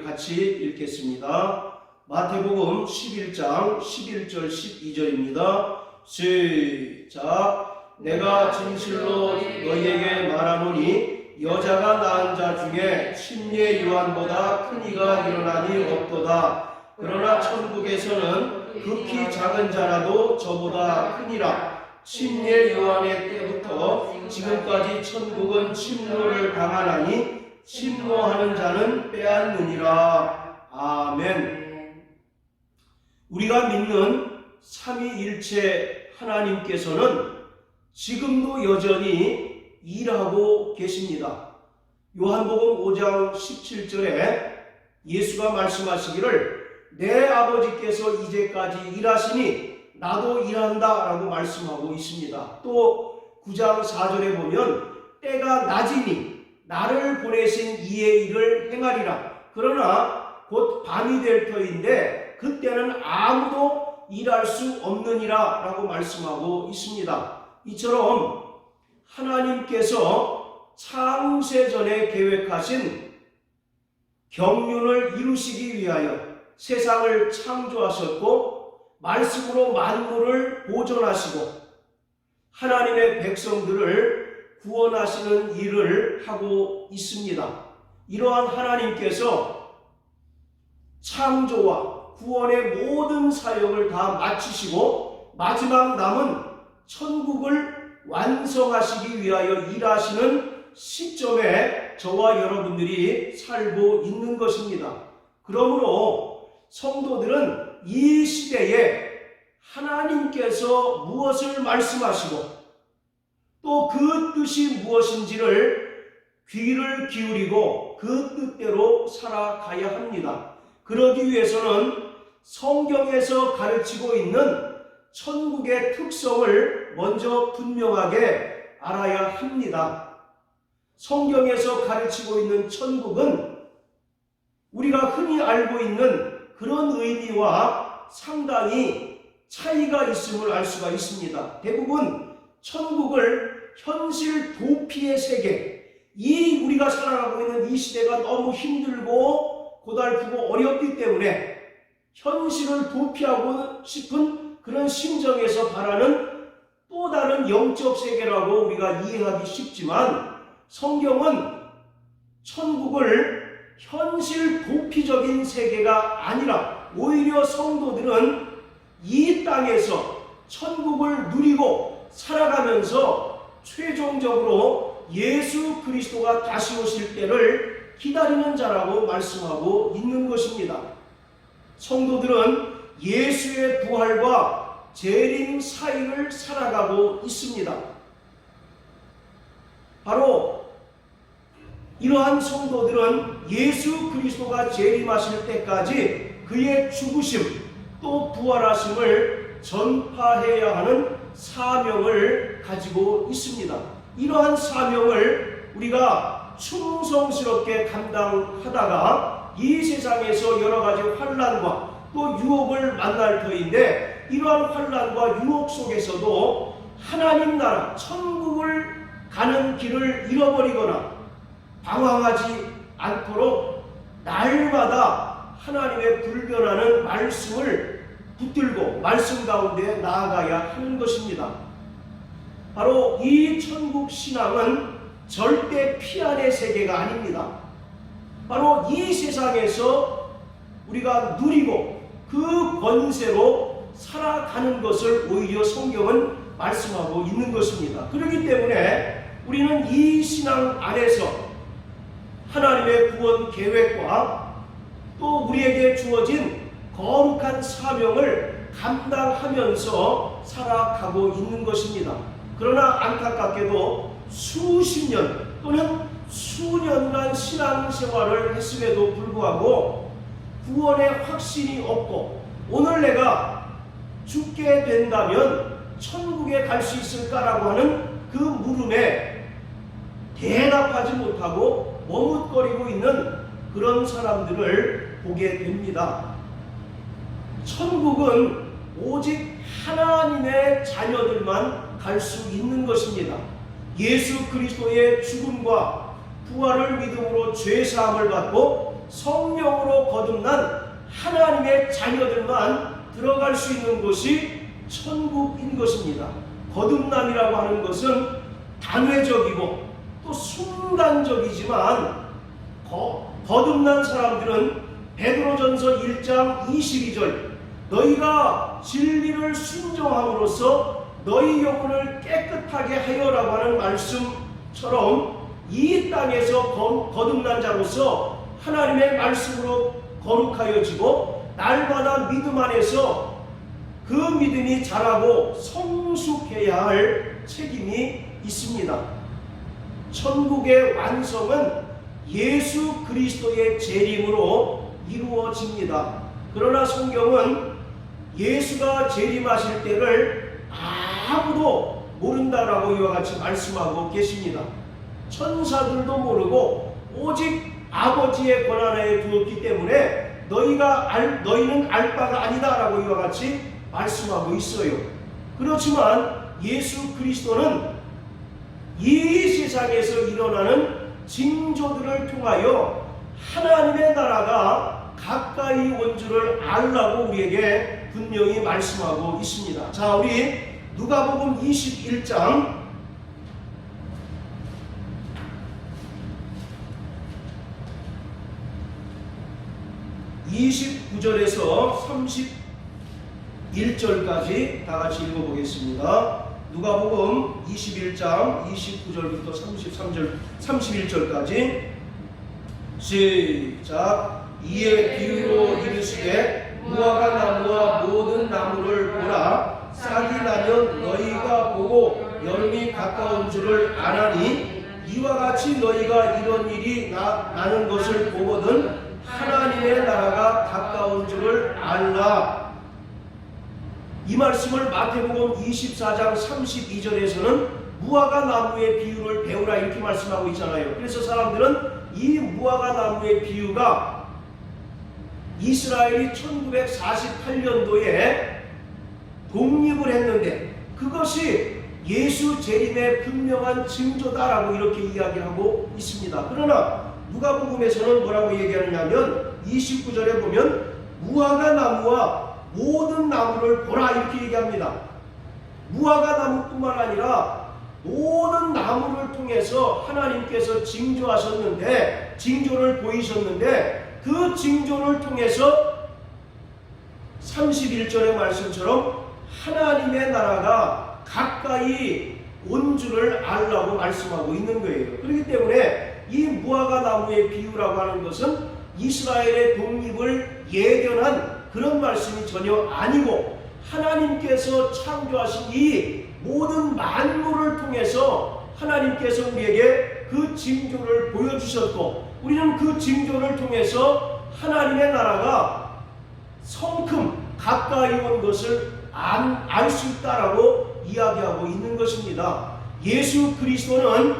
같이 읽겠습니다. 마태복음 11장 11절 12절입니다. 시작. 내가 진실로 너희에게 말하노니 여자가 낳은 자 중에 침례 요한보다 큰 이가 일어나니 없도다. 그러나 천국에서는 극히 작은 자라도 저보다 크니라. 침례 요한의 때부터 지금까지 천국은 침노를 당하나니 침노하는 자는 빼앗느니라. 아멘. 우리가 믿는 삼위일체 하나님께서는 지금도 여전히 일하고 계십니다. 요한복음 5장 17절에 예수가 말씀하시기를 내 아버지께서 이제까지 일하시니 나도 일한다 라고 말씀하고 있습니다. 또 9장 4절에 보면 때가 낮이니 나를 보내신 이의 일을 행하리라. 그러나 곧 밤이 될 터인데 그때는 아무도 일할 수 없느니라 라고 말씀하고 있습니다. 이처럼 하나님께서 창세 전에 계획하신 경륜을 이루시기 위하여 세상을 창조하셨고 말씀으로 만물을 보존하시고 하나님의 백성들을 구원하시는 일을 하고 있습니다. 이러한 하나님께서 창조와 구원의 모든 사역을 다 마치시고 마지막 남은 천국을 완성하시기 위하여 일하시는 시점에 저와 여러분들이 살고 있는 것입니다. 그러므로 성도들은 이 시대에 하나님께서 무엇을 말씀하시고 또 그 뜻이 무엇인지를 귀를 기울이고 그 뜻대로 살아가야 합니다. 그러기 위해서는 성경에서 가르치고 있는 천국의 특성을 먼저 분명하게 알아야 합니다. 성경에서 가르치고 있는 천국은 우리가 흔히 알고 있는 그런 의미와 상당히 차이가 있음을 알 수가 있습니다. 대부분 천국을 현실 도피의 세계, 이 우리가 살아가고 있는 이 시대가 너무 힘들고 고달프고 어렵기 때문에 현실을 도피하고 싶은 그런 심정에서 바라는 또 다른 영적 세계라고 우리가 이해하기 쉽지만 성경은 천국을 현실 도피적인 세계가 아니라 오히려 성도들은 이 땅에서 천국을 누리고 살아가면서 최종적으로 예수 그리스도가 다시 오실 때를 기다리는 자라고 말씀하고 있는 것입니다. 성도들은 예수의 부활과 재림 사이를 살아가고 있습니다. 바로 이러한 성도들은 예수 그리스도가 재림하실 때까지 그의 죽으심 또 부활하심을 전파해야 하는 사명을 가지고 있습니다. 이러한 사명을 우리가 충성스럽게 감당하다가 이 세상에서 여러 가지 환난과 또 유혹을 만날 터인데 이러한 환난과 유혹 속에서도 하나님 나라 천국을 가는 길을 잃어버리거나 방황하지 않도록 날마다 하나님의 불변하는 말씀을 붙들고 말씀 가운데 나아가야 하는 것입니다. 바로 이 천국 신앙은 절대 피안의 세계가 아닙니다. 바로 이 세상에서 우리가 누리고 그 권세로 살아가는 것을 오히려 성경은 말씀하고 있는 것입니다. 그렇기 때문에 우리는 이 신앙 안에서 하나님의 구원 계획과 또 우리에게 주어진 거룩한 사명을 감당하면서 살아가고 있는 것입니다. 그러나 안타깝게도 수십 년 또는 수년간 신앙생활을 했음에도 불구하고 구원의 확신이 없고 오늘 내가 죽게 된다면 천국에 갈 수 있을까라고 하는 그 물음에 대답하지 못하고 머뭇거리고 있는 그런 사람들을 보게 됩니다. 천국은 오직 하나님의 자녀들만 갈 수 있는 것입니다. 예수 그리스도의 죽음과 부활을 믿음으로 죄사함을 받고 성령으로 거듭난 하나님의 자녀들만 들어갈 수 있는 곳이 천국인 것입니다. 거듭남이라고 하는 것은 단회적이고 또 순간적이지만 거듭난 사람들은 베드로전서 1장 22절 너희가 진리를 순종함으로써 너희 영혼을 깨끗하게 하여라고 하는 말씀처럼 이 땅에서 거듭난 자로서 하나님의 말씀으로 거룩하여지고 날마다 믿음 안에서 그 믿음이 자라고 성숙해야 할 책임이 있습니다. 천국의 완성은 예수 그리스도의 재림으로 이루어집니다. 그러나 성경은 예수가 재림하실 때를 아무도 모른다라고 이와 같이 말씀하고 계십니다. 천사들도 모르고 오직 아버지의 권한에 두었기 때문에 너희는 알 바가 아니다라고 이와 같이 말씀하고 있어요. 그렇지만 예수 그리스도는 이 세상에서 일어나는 징조들을 통하여 하나님의 나라가 가까이 온 줄을 알라고 우리에게 분명히 말씀하고 있습니다. 자, 우리 누가복음 21장 29절에서 31절까지 다 같이 읽어보겠습니다. 누가복음 21장 29절부터 31절까지 시작. 이에 비유로 이르시되 무화과 나무와 모든 나무를 보라. 싹이 나면 너희가 보고 여름이 가까운 줄을 아나니 이와 같이 너희가 이런 일이 나는 것을 보거든 하나님의 나라가 가까운 줄을 알라. 이 말씀을 마태복음 24장 32절에서는 무화과 나무의 비유를 배우라 이렇게 말씀하고 있잖아요. 그래서 사람들은 이 무화과 나무의 비유가 이스라엘이 1948년도에 독립을 했는데 그것이 예수 재림의 분명한 징조다라고 이렇게 이야기하고 있습니다. 그러나 누가복음에서는 뭐라고 얘기하느냐면 29절에 보면 무화과 나무와 모든 나무를 보라 이렇게 얘기합니다. 무화과 나무뿐만 아니라 모든 나무를 통해서 하나님께서 징조를 보이셨는데 그 징조를 통해서 31절의 말씀처럼 하나님의 나라가 가까이 온 줄을 알라고 말씀하고 있는 거예요. 그렇기 때문에 이 무화과 나무의 비유라고 하는 것은 이스라엘의 독립을 예견한 그런 말씀이 전혀 아니고 하나님께서 창조하신 이 모든 만물을 통해서 하나님께서 우리에게 그 징조를 보여주셨고 우리는 그 징조를 통해서 하나님의 나라가 성큼 가까이 온 것을 알 수 있다라고 이야기하고 있는 것입니다. 예수 그리스도는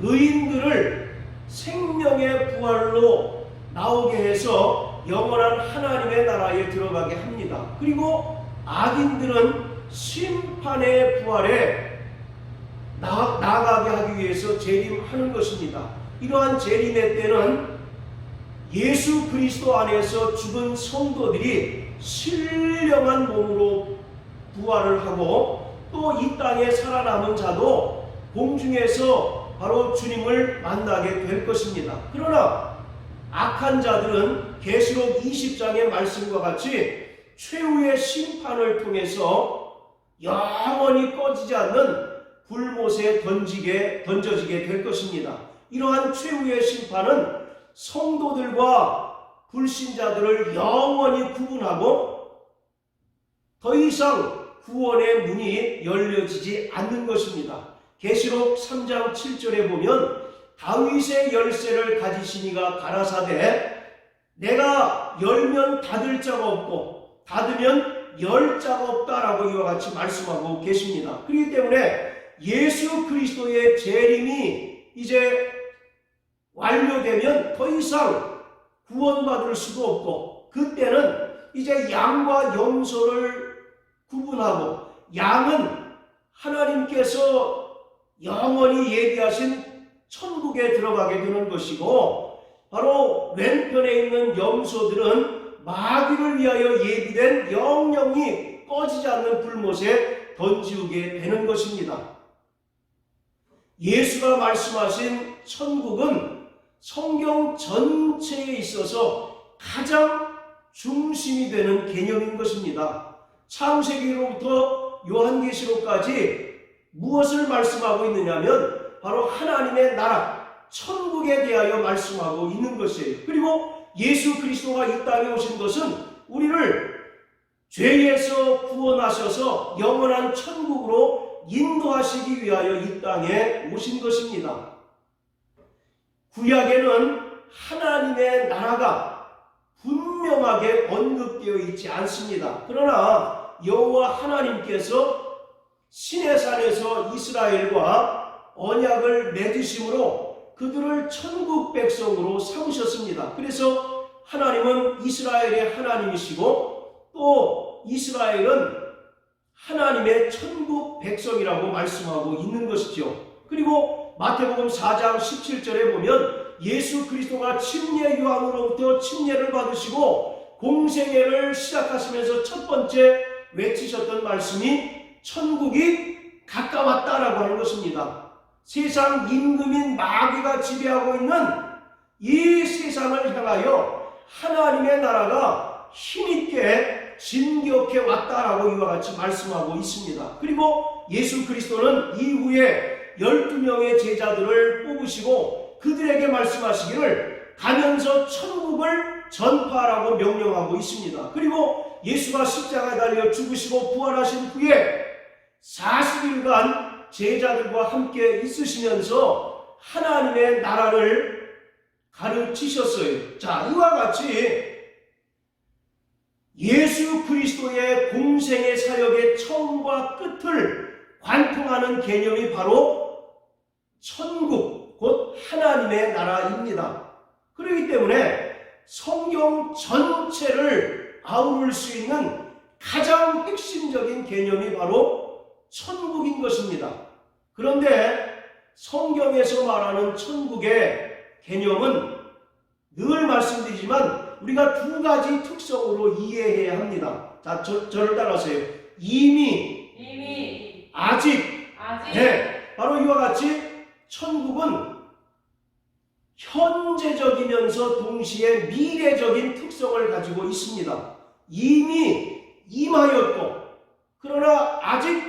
의인들을 생명의 부활로 나오게 해서 영원한 하나님의 나라에 들어가게 합니다. 그리고 악인들은 심판의 부활에 나아가게 하기 위해서 재림하는 것입니다. 이러한 재림의 때는 예수 그리스도 안에서 죽은 성도들이 신령한 몸으로 부활을 하고 또 이 땅에 살아남은 자도 공중에서 바로 주님을 만나게 될 것입니다. 그러나 악한 자들은 계시록 20장의 말씀과 같이 최후의 심판을 통해서 영원히 꺼지지 않는 불못에 던져지게 될 것입니다. 이러한 최후의 심판은 성도들과 불신자들을 영원히 구분하고 더 이상 구원의 문이 열려지지 않는 것입니다. 계시록 3장 7절에 보면 다윗의 열쇠를 가지신 이가 가라사대 내가 열면 닫을 자가 없고 닫으면 열 자가 없다라고 이와 같이 말씀하고 계십니다. 그렇기 때문에 예수 그리스도의 재림이 이제 완료되면 더 이상 구원받을 수도 없고 그때는 이제 양과 염소를 구분하고 양은 하나님께서 영원히 예비하신 천국에 들어가게 되는 것이고 바로 왼편에 있는 염소들은 마귀를 위하여 예비된 영영이 꺼지지 않는 불못에 던지우게 되는 것입니다. 예수가 말씀하신 천국은 성경 전체에 있어서 가장 중심이 되는 개념인 것입니다. 창세기로부터 요한계시록까지 무엇을 말씀하고 있느냐면 바로 하나님의 나라, 천국에 대하여 말씀하고 있는 것이에요. 그리고 예수 그리스도가 이 땅에 오신 것은 우리를 죄에서 구원하셔서 영원한 천국으로 인도하시기 위하여 이 땅에 오신 것입니다. 구약에는 하나님의 나라가 분명하게 언급되어 있지 않습니다. 그러나 여호와 하나님께서 시내산에서 이스라엘과 언약을 맺으심으로 그들을 천국 백성으로 삼으셨습니다. 그래서 하나님은 이스라엘의 하나님이시고 또 이스라엘은 하나님의 천국 백성이라고 말씀하고 있는 것이죠. 그리고 마태복음 4장 17절에 보면 예수 그리스도가 침례 요한으로부터 침례를 받으시고 공생애를 시작하시면서 첫 번째 외치셨던 말씀이 천국이 가까웠다라고 하는 것입니다. 세상 임금인 마귀가 지배하고 있는 이 세상을 향하여 하나님의 나라가 힘있게 진격해 왔다라고 이와 같이 말씀하고 있습니다. 그리고 예수 그리스도는 이후에 12명의 제자들을 뽑으시고 그들에게 말씀하시기를 가면서 천국을 전파하라고 명령하고 있습니다. 그리고 예수가 십자가에 달려 죽으시고 부활하신 후에 40일간 제자들과 함께 있으시면서 하나님의 나라를 가르치셨어요. 자, 이와 같이 예수 그리스도의 공생의 사역의 처음과 끝을 관통하는 개념이 바로 천국, 곧 하나님의 나라입니다. 그렇기 때문에 성경 전체를 아우를 수 있는 가장 핵심적인 개념이 바로 천국인 것입니다. 그런데 성경에서 말하는 천국의 개념은 늘 말씀드리지만 우리가 두 가지 특성으로 이해해야 합니다. 자, 저를 따라하세요. 이미, 아직. 네, 바로 이와 같이 천국은 현재적이면서 동시에 미래적인 특성을 가지고 있습니다. 이미 임하였고 그러나 아직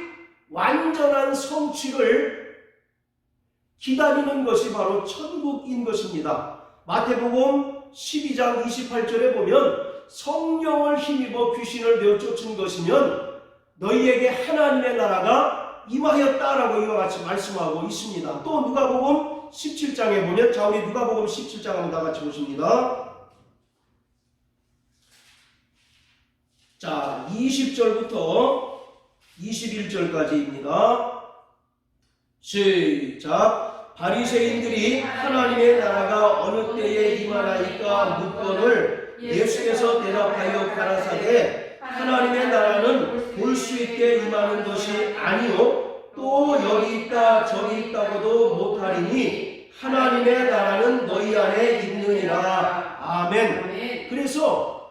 완전한 성취를 기다리는 것이 바로 천국인 것입니다. 마태복음 12장 28절에 보면 성령을 힘입어 귀신을 내어 쫓은 것이면 너희에게 하나님의 나라가 임하였다라고 이와 같이 말씀하고 있습니다. 또 누가복음 17장에 보면, 자, 우리 누가복음 17장 한번 다 같이 보십니다. 자, 20절부터 21절까지입니다. 시작. 바리새인들이 하나님의 나라가 어느 때에 임하나이까 묻거늘 예수께서 대답하여 가라사대 하나님의 나라는 볼 수 있게 임하는 것이 아니요 또 여기 있다 저기 있다고도 못하리니 하나님의 나라는 너희 안에 있느니라. 아멘. 그래서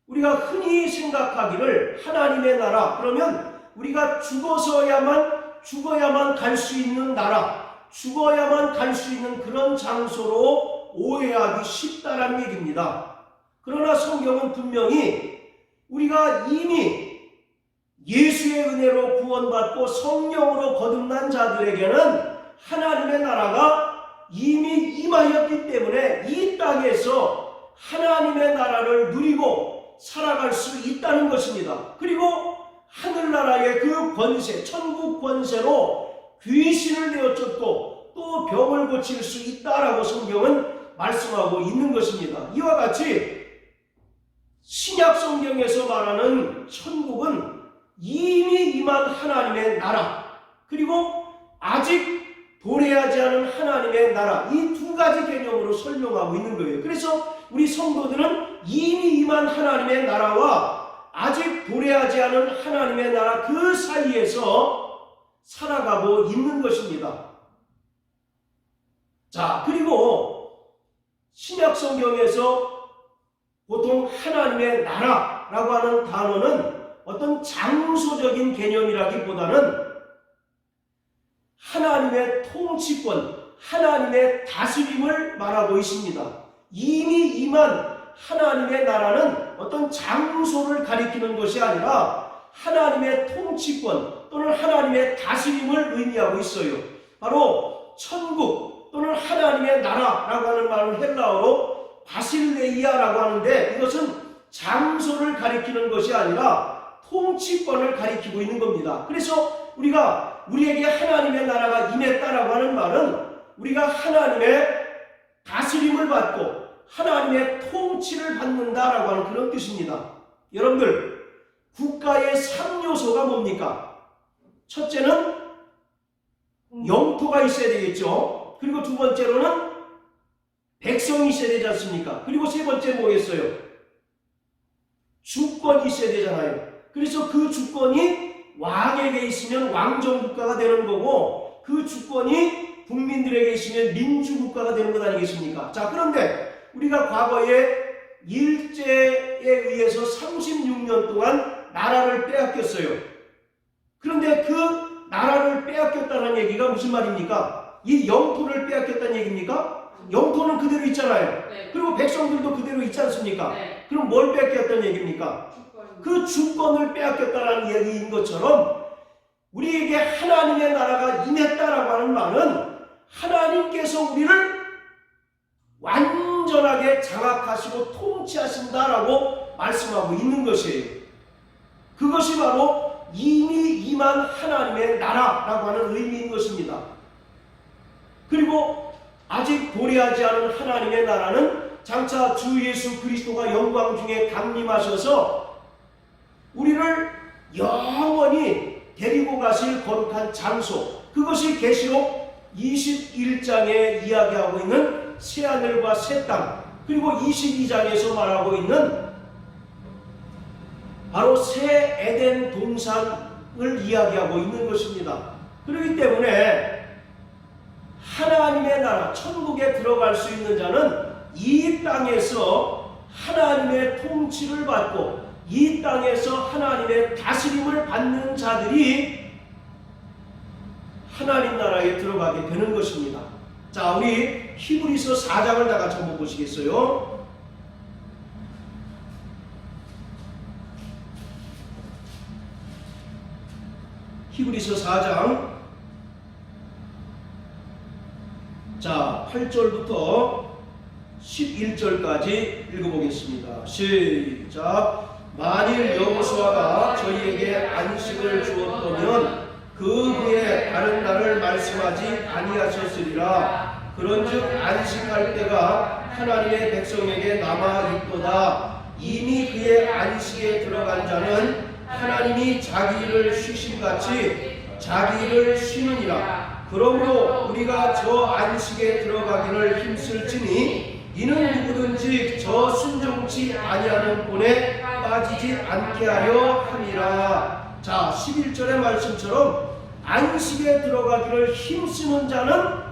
우리가 흔히 생각하기를 하나님의 나라 그러면 우리가 죽어야만 갈 수 있는 나라, 죽어야만 갈 수 있는 그런 장소로 오해하기 쉽다는 얘기입니다. 그러나 성경은 분명히 우리가 이미 예수의 은혜로 구원받고 성령으로 거듭난 자들에게는 하나님의 나라가 이미 임하였기 때문에 이 땅에서 하나님의 나라를 누리고 살아갈 수 있다는 것입니다. 그리고 하늘나라의 그 권세, 천국 권세로 귀신을 내어쫓고 또 병을 고칠 수 있다라고 성경은 말씀하고 있는 것입니다. 이와 같이 신약 성경에서 말하는 천국은 이미 임한 하나님의 나라, 그리고 아직 도래하지 않은 하나님의 나라, 이 두 가지 개념으로 설명하고 있는 거예요. 그래서 우리 성도들은 이미 임한 하나님의 나라와 아직 도래하지 않은 하나님의 나라 그 사이에서 살아가고 있는 것입니다. 자, 그리고 신약 성경에서 보통 하나님의 나라라고 하는 단어는 어떤 장소적인 개념이라기보다는 하나님의 통치권, 하나님의 다스림을 말하고 있습니다. 이미 임한 하나님의 나라는 어떤 장소를 가리키는 것이 아니라 하나님의 통치권 또는 하나님의 다스림을 의미하고 있어요. 바로 천국 또는 하나님의 나라라고 하는 말은 헬라어로 바실레이아라고 하는데, 이것은 장소를 가리키는 것이 아니라 통치권을 가리키고 있는 겁니다. 그래서 우리에게 하나님의 나라가 임했다라고 하는 말은 우리가 하나님의 다스림을 받고 하나님의 통치를 받는다라고 하는 그런 뜻입니다. 여러분들, 국가의 3요소가 뭡니까? 첫째는 영토가 있어야 되겠죠. 그리고 두 번째로는 백성이 있어야 되지 않습니까? 그리고 세 번째 뭐겠어요? 주권이 있어야 되잖아요. 그래서 그 주권이 왕에게 있으면 왕정국가가 되는 거고, 그 주권이 국민들에게 있으면 민주국가가 되는 것 아니겠습니까? 자, 그런데 우리가 과거에 일제에 의해서 36년 동안 나라를 빼앗겼어요. 그런데 그 나라를 빼앗겼다는 얘기가 무슨 말입니까? 이 영토를 빼앗겼다는 얘기입니까? 영토는 그대로 있잖아요. 네. 그리고 백성들도 그대로 있지 않습니까? 네. 그럼 뭘 빼앗겼다는 얘기입니까? 그 주권을 빼앗겼다는 얘기인 것처럼 우리에게 하나님의 나라가 임했다라고 하는 말은 하나님께서 우리를 완전하게 장악하시고 통치하신다라고 말씀하고 있는 것이에요. 그것이 바로 이미 임한 하나님의 나라라고 하는 의미인 것입니다. 그리고 아직 도래하지 않은 하나님의 나라는 장차 주 예수 그리스도가 영광 중에 강림하셔서 우리를 영원히 데리고 가실 거룩한 장소, 그것이 계시록 21장에 이야기하고 있는 새하늘과 새 땅, 그리고 22장에서 말하고 있는 바로 새 에덴 동산을 이야기하고 있는 것입니다. 그렇기 때문에 하나님의 나라, 천국에 들어갈 수 있는 자는 이 땅에서 하나님의 통치를 받고 이 땅에서 하나님의 다스림을 받는 자들이 하나님 나라에 들어가게 되는 것입니다. 자, 우리 히브리서 4장을 다 같이 한번 보시겠어요? 히브리서 4장, 자, 8절부터 11절까지 읽어보겠습니다. 시작. 만일 여호수아가 저희에게 안식을 주었다면 그 후에 다른 날을 말씀하지 아니하셨으리라. 그런즉 안식할 때가 하나님의 백성에게 남아있도다. 이미 그의 안식에 들어간 자는 하나님이 자기 일을 쉬심같이 자기 일을 쉬느니라. 그러므로 우리가 저 안식에 들어가기를 힘쓸지니 이는 누구든지 저 순종치 아니하는 본에 빠지지 않게 하려 함이라. 자, 11절의 말씀처럼 안식에 들어가기를 힘쓰는 자는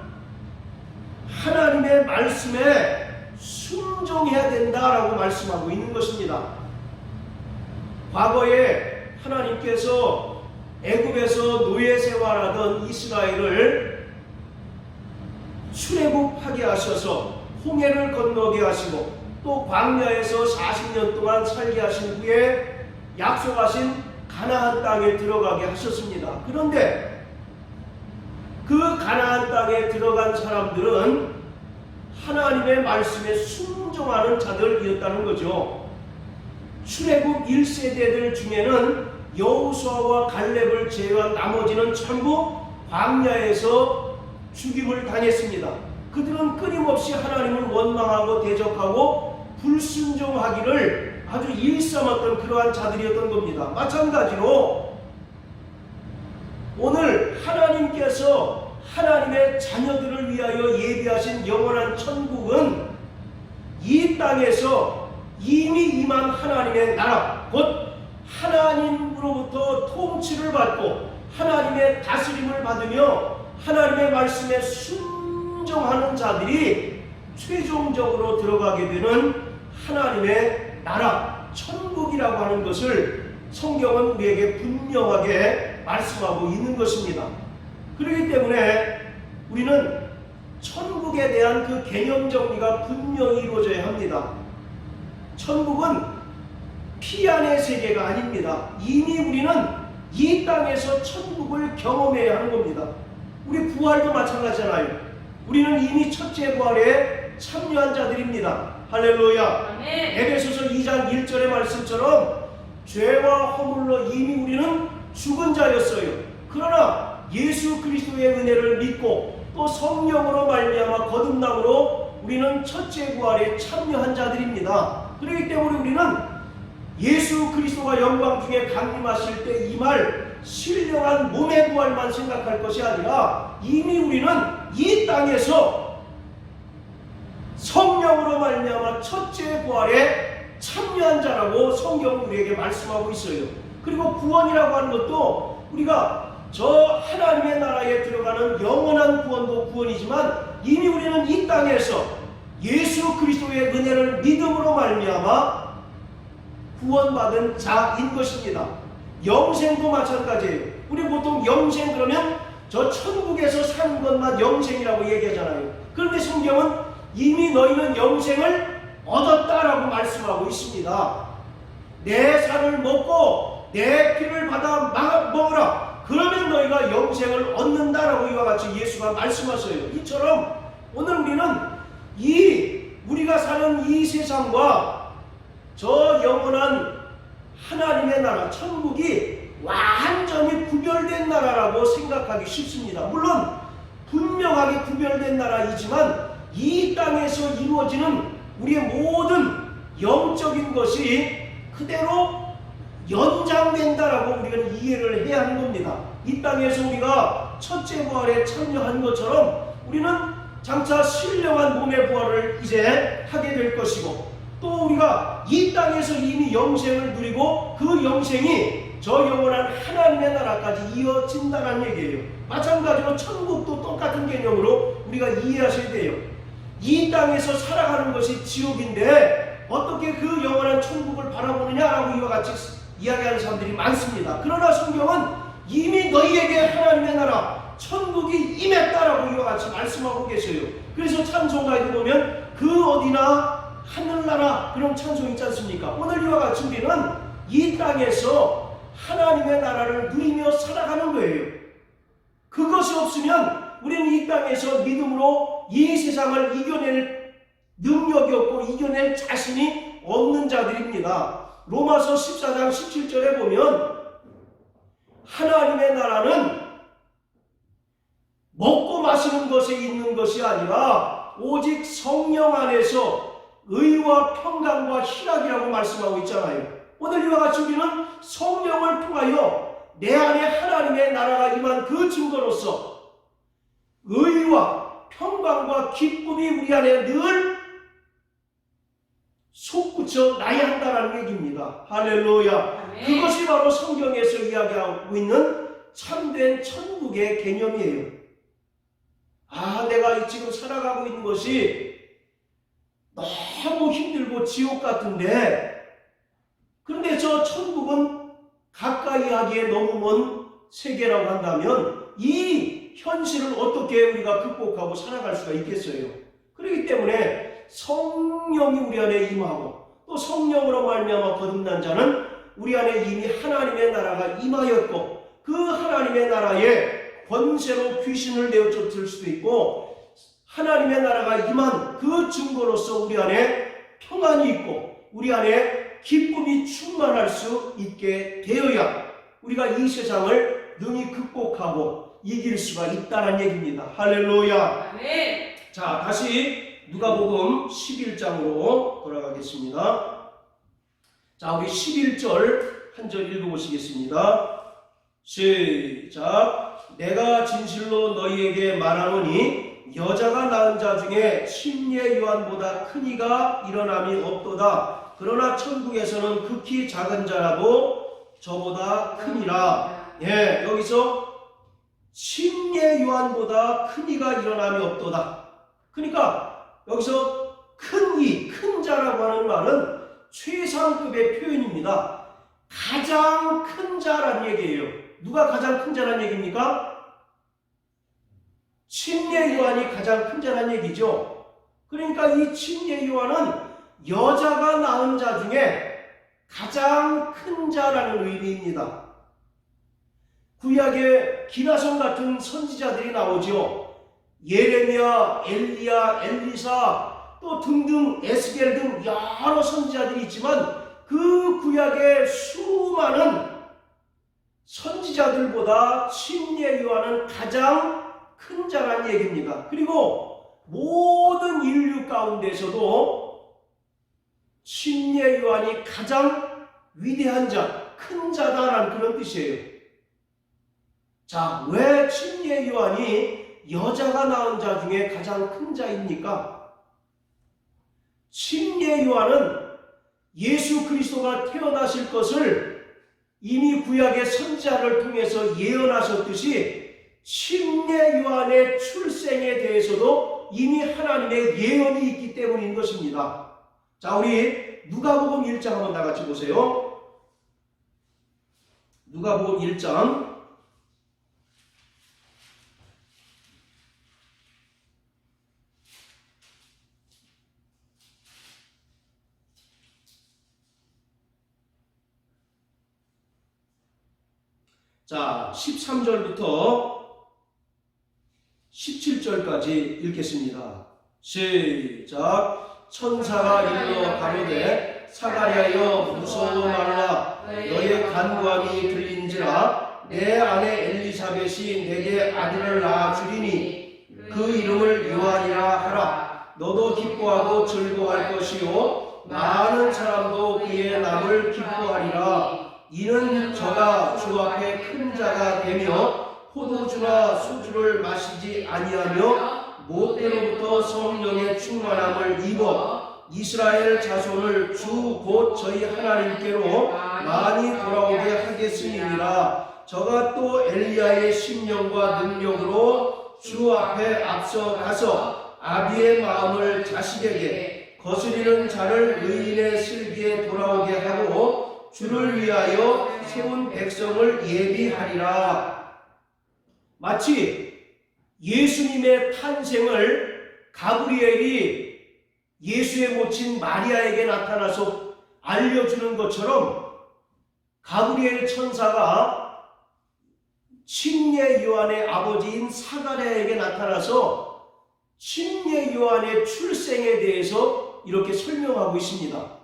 하나님의 말씀에 순종해야 된다라고 말씀하고 있는 것입니다. 과거에 하나님께서 애굽에서 노예 생활하던 이스라엘을 출애굽하게 하셔서 홍해를 건너게 하시고 또 광야에서 40년 동안 살게 하신 후에 약속하신 가나안 땅에 들어가게 하셨습니다. 그런데 그 가나안 땅에 들어간 사람들은 하나님의 말씀에 순종하는 자들이었다는 거죠. 출애굽 1세대들 중에는 여호수아와 갈렙을 제외한 나머지는 전부 광야에서 죽임을 당했습니다. 그들은 끊임없이 하나님을 원망하고 대적하고 불순종하기를 아주 일삼았던 그러한 자들이었던 겁니다. 마찬가지로 오늘 하나님께서 하나님의 자녀들을 위하여 예비하신 영원한 천국은 이 땅에서 이미 임한 하나님의 나라, 곧 하나님으로부터 통치를 받고 하나님의 다스림을 받으며 하나님의 말씀에 순종하는 자들이 최종적으로 들어가게 되는 하나님의 나라, 천국이라고 하는 것을 성경은 우리에게 분명하게 말씀하고 있는 것입니다. 그렇기 때문에 우리는 천국에 대한 그 개념 정리가 분명히 이루어져야 합니다. 천국은 피 안의 세계가 아닙니다. 이미 우리는 이 땅에서 천국을 경험해야 하는 겁니다. 우리 부활도 마찬가지잖아요. 우리는 이미 첫째 부활에 참여한 자들입니다. 할렐루야. 에베소서 2장 1절의 말씀처럼 죄와 허물로 이미 우리는 죽은 자였어요. 그러나 예수 그리스도의 은혜를 믿고 또 성령으로 말미암아 거듭남으로 우리는 첫째 부활에 참여한 자들입니다. 그렇기 때문에 우리는 예수 그리스도가 영광 중에 강림하실 때 이 말 신령한 몸의 부활만 생각할 것이 아니라 이미 우리는 이 땅에서 성령으로 말미암아 첫째 부활에 참여한 자라고 성경은 우리에게 말씀하고 있어요. 그리고 구원이라고 하는 것도 우리가 저 하나님의 나라에 들어가는 영원한 구원도 구원이지만 이미 우리는 이 땅에서 예수 그리스도의 은혜를 믿음으로 말미암아 구원받은 자인 것입니다. 영생도 마찬가지예요. 우리 보통 영생 그러면 저 천국에서 사는 것만 영생이라고 얘기하잖아요. 그런데 성경은 이미 너희는 영생을 얻었다라고 말씀하고 있습니다. 내 살을 먹고 내 피를 받아 먹으라. 그러면 너희가 영생을 얻는다라고 이와 같이 예수가 말씀하셔요. 이처럼 오늘 우리는 우리가 사는 이 세상과 저 영원한 하나님의 나라, 천국이 완전히 구별된 나라라고 생각하기 쉽습니다. 물론 분명하게 구별된 나라이지만 이 땅에서 이루어지는 우리의 모든 영적인 것이 그대로 연장된다라고 우리가 이해를 해야 하는 겁니다. 이 땅에서 우리가 첫째 부활에 참여한 것처럼 우리는 장차 신령한 몸의 부활을 이제 하게 될 것이고 또 우리가 이 땅에서 이미 영생을 누리고 그 영생이 저 영원한 하나님의 나라까지 이어진다는 얘기예요. 마찬가지로 천국도 똑같은 개념으로 우리가 이해하셔야 돼요. 이 땅에서 살아가는 것이 지옥인데 어떻게 그 영원한 천국을 바라보느냐라고 이와 같이 이야기하는 사람들이 많습니다. 그러나 성경은 이미 너희에게 하나님의 나라 천국이 임했다라고 이와 같이 말씀하고 계세요. 그래서 찬송가에도 보면 그 어디나 하늘나라 그런 찬송 있지 않습니까? 오늘 이와 같이 우리는 이 땅에서 하나님의 나라를 누리며 살아가는 거예요. 그것이 없으면 우리는 이 땅에서 믿음으로 이 세상을 이겨낼 능력이 없고 이겨낼 자신이 없는 자들입니다. 로마서 14장 17절에 보면 하나님의 나라는 먹고 마시는 것에 있는 것이 아니라 오직 성령 안에서 의와 평강과 희락이라고 말씀하고 있잖아요. 오늘 이와 같이 우리는 성령을 통하여 내 안에 하나님의 나라가 임한 그 증거로서 의와 평강과 기쁨이 우리 안에 늘 솟구쳐 나야 한다는 얘기입니다. 할렐루야. 아멘. 그것이 바로 성경에서 이야기하고 있는 참된 천국의 개념이에요. 내가 지금 살아가고 있는 것이 너무 힘들고 지옥 같은데 그런데 저 천국은 가까이 하기에 너무 먼 세계라고 한다면 이 현실을 어떻게 우리가 극복하고 살아갈 수가 있겠어요? 그렇기 때문에 성령이 우리 안에 임하고 또 성령으로 말미암아 거듭난 자는 우리 안에 이미 하나님의 나라가 임하였고 그 하나님의 나라에 권세로 귀신을 내어쫓을 수도 있고 하나님의 나라가 임한 그 증거로서 우리 안에 평안이 있고 우리 안에 기쁨이 충만할 수 있게 되어야 우리가 이 세상을 능히 극복하고 이길 수가 있다는 얘기입니다. 할렐루야. 아멘. 자, 다시 누가복음 11장으로 돌아가겠습니다. 자, 우리 11절 한 절 읽어보시겠습니다. 시작. 내가 진실로 너희에게 말하노니 여자가 낳은 자 중에 침례 요한보다 큰 이가 일어남이 없도다. 그러나 천국에서는 극히 작은 자라도 저보다 크니라. 예, 여기서 침례 요한보다 큰 이가 일어남이 없도다. 그러니까 여기서 큰 자라고 하는 말은 최상급의 표현입니다. 가장 큰 자라는 얘기예요. 누가 가장 큰 자라는 얘기입니까? 침례 요한이 가장 큰 자라는 얘기죠. 그러니까 이 침례 요한은 여자가 낳은 자 중에 가장 큰 자라는 의미입니다. 구약에 기나성 같은 선지자들이 나오죠. 예레미야, 엘리야, 엘리사 또 등등 에스겔 등 여러 선지자들이 있지만 그 구약의 수많은 선지자들보다 침례 요한은 가장 큰 자라는 얘기입니다. 그리고 모든 인류 가운데서도 침례 요한이 가장 위대한 자, 큰 자다라는 그런 뜻이에요. 자, 왜 침례 요한이 여자가 낳은 자 중에 가장 큰 자입니까? 침례 요한은 예수 그리스도가 태어나실 것을 이미 구약의 선지자를 통해서 예언하셨듯이 침례 요한의 출생에 대해서도 이미 하나님의 예언이 있기 때문인 것입니다. 자, 우리 누가복음 1장 한번 다 같이 보세요. 누가복음 1장 자, 13절부터 17절까지 읽겠습니다. 시작. 천사가 일러 가로되 사가랴여 무서워 말라. 너의 간구함이 들린지라. 내 아내 엘리사벳이 내게 아들을 낳아 주리니 그 이름을 요한이라 하라. 너도 기뻐하고 즐거워할 것이요 많은 사람도 그의 남을 기뻐하리라. 이는 저가 주 앞에 큰 자가 되며 포도주나 소주를 마시지 아니하며 모태로부터 성령의 충만함을 입어 이스라엘 자손을 주 곧 저희 하나님께로 많이 돌아오게 하겠으니라. 저가 또 엘리야의 심령과 능력으로 주 앞에 앞서 가서 아비의 마음을 자식에게 거스리는 자를 의인의 슬기에 돌아오게 하고 주를 위하여 세운 백성을 예비하리라. 마치 예수님의 탄생을 가브리엘이 예수의 모친 마리아에게 나타나서 알려주는 것처럼 가브리엘 천사가 침례 요한의 아버지인 사가랴에게 나타나서 침례 요한의 출생에 대해서 이렇게 설명하고 있습니다.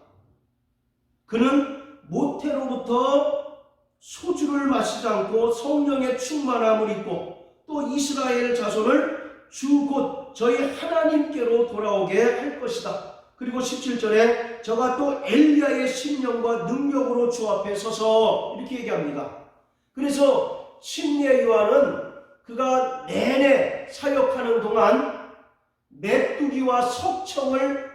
그는 모태로부터 소주를 마시지 않고 성령의 충만함을 입고 또 이스라엘 자손을 주 곧 저희 하나님께로 돌아오게 할 것이다. 그리고 17절에 저가 또 엘리야의 심령과 능력으로 주 앞에 서서 이렇게 얘기합니다. 그래서 침례 요한은 그가 내내 사역하는 동안 메뚜기와 석청을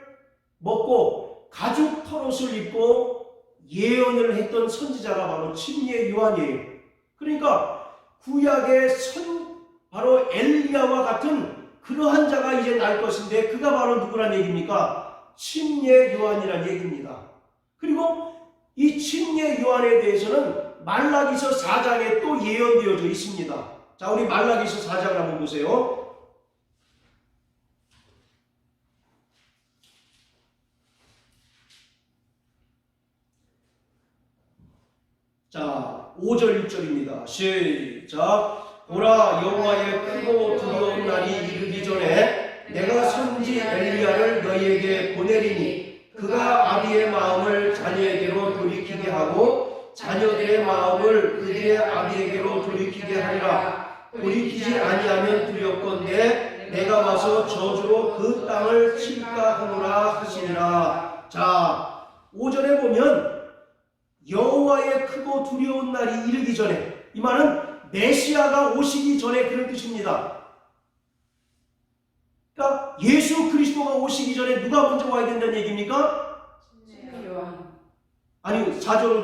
먹고 가죽 털옷을 입고 예언을 했던 선지자가 바로 침례 요한이에요. 그러니까 구약의 바로 엘리야와 같은 그러한 자가 이제 날 것인데 그가 바로 누구란 얘기입니까? 침례 요한이란 얘기입니다. 그리고 이 침례 요한에 대해서는 말라기서 4장에 또 예언되어져 있습니다. 자, 우리 말라기서 4장을 한번 보세요. 자, 5절 6절입니다. 시작. 보라, 여호와의 크고 두려운 날이 이르기 전에 내가 선지 엘리야를 너희에게 보내리니 그가 아비의 마음을 자녀에게로 돌이키게 하고 자녀들의 마음을 그들의 아비에게로 돌이키게 하리라. 돌이키지 아니하면 두렵건대 내가 와서 저주로 그 땅을 칠까 하노라 하시니라. 자, 5절에 보면 여호와의 크고 두려운 날이 이르기 전에, 이 말은 메시아가 오시기 전에 그런 뜻입니다. 그러니까 예수 그리스도가 오시기 전에 누가 먼저 와야 된다는 얘기입니까? 아니, 4장